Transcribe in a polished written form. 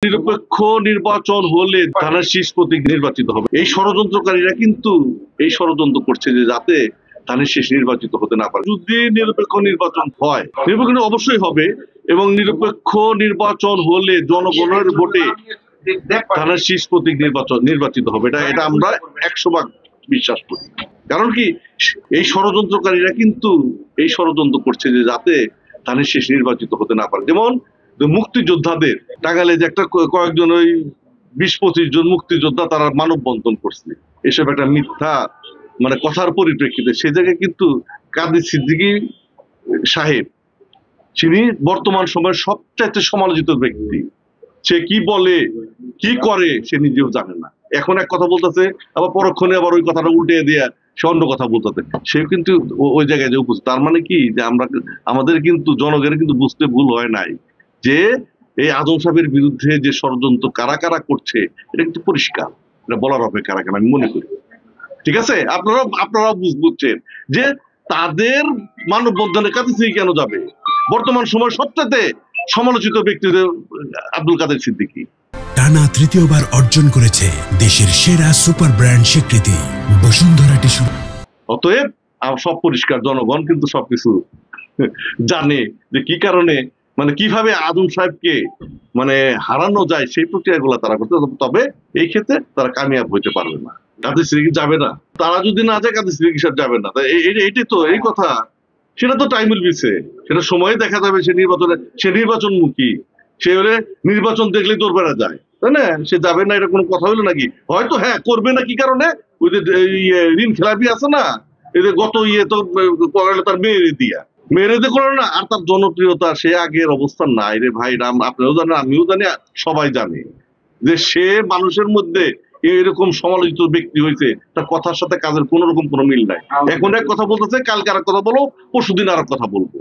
নিরপেক্ষ নির্বাচন হলে ধানের শীষ প্রতীক নির্বাচিত হবে। এই ষড়যন্ত্রকারীরা কিন্তু এই ষড়যন্ত্র করছে যে যাতে ধানের শীষ নির্বাচিত হতে না পারে। যদি নিরপেক্ষ নির্বাচন হয়, নিরপেক্ষ অবশ্যই হবে, এবং নিরপেক্ষ নির্বাচন হলে জনগণের ভোটে ধানের শীষ প্রতীক নির্বাচিত হবে। এটা আমরা 100% বিশ্বাস করি। কারণ কি, এই ষড়যন্ত্রকারীরা কিন্তু এই ষড়যন্ত্র করছে যে যাতে ধানের শীষ নির্বাচিত হতে না পারে। যেমন মুক্তিযোদ্ধাদের টাঙ্গাইলে যে একটা কয়েকজন ওই 20-25 জন মুক্তিযোদ্ধা তারা মানববন্ধন করছে, এসব একটা মিথ্যা কথার পরিপ্রেক্ষিতে সে জায়গায় কিন্তু কাদের সিদ্দিকী সাহেব, তিনি বর্তমান সময়ের সবচাইতে সমালোচিত ব্যক্তি। সে কি বলে কি করে সে নিজেও জানে না। এখন এক কথা বলতেছে, আবার পরক্ষণে আবার ওই কথাটা উল্টে দিয়ে সে অন্য কথা বলতেছে। সে কিন্তু ওই জায়গায় যে উপস্থিত। তার মানে কি, যে আমাদের কিন্তু জনগণের কিন্তু বুঝতে ভুল হয় নাই যে এই আজম সাহেবের বিরুদ্ধে যে ষড়যন্ত্র কারা কারা করছে এটা কিন্তু পরিষ্কার, এটা বলার অপেক্ষা রাখে না, আমি মনে করি। ঠিক আছে, আপনারা বুঝছেন যে তাদের মানববন্ধনের কাছে কেন যাবে? বর্তমান সময় সবচেয়ে সমালোচিত ব্যক্তি আব্দুল কাদের সিদ্দিকী টানা তৃতীয়বার অর্জন করেছে দেশের সেরা সুপার ব্র্যান্ড স্বীকৃতি বসুন্ধরা টিস্যু। অতএব সব পরিষ্কার, জনগণ কিন্তু সবকিছু জানে যে কি কারণে কিভাবে আজম সাহেবকে হারানো যায়, সেই প্রক্রিয়াগুলো তারা করতে। তবে এই ক্ষেত্রে তারা কামিয়াব হইতে পারবে না। কাদের সিদ্দিকী যাবে না, তারা যদি না যায় কাদের সিদ্দিকী সাহেব যাবে না। এইটাই তো এই কথা, সেটা তো টাইমের বিষয়, সেটা সময় দেখা যাবে। সে নির্বাচনমুখী, সে হলে নির্বাচন দেখলে তোর বেড়া যায়, তাই না? সে যাবে না, এটা কোনো কথা হলো নাকি? হয়তো হ্যাঁ করবে না, কি কারণে? ওই যে ঋণ খেলাপি আছে না, এই যে গত তো তার মেয়েরে করে না, আর তার জনপ্রিয়তা সে আগের অবস্থান নাই রে ভাই। আপনিও জানেন, আমিও জানি, সবাই জানে যে সে মানুষের মধ্যে এরকম সমালোচিত ব্যক্তি হয়েছে, তার কথার সাথে কাজের কোন রকম কোনো মিল নাই। এখন এক কথা বলতেছে, কালকে আর কথা বলো, পরশুদিন আর কথা বলবো।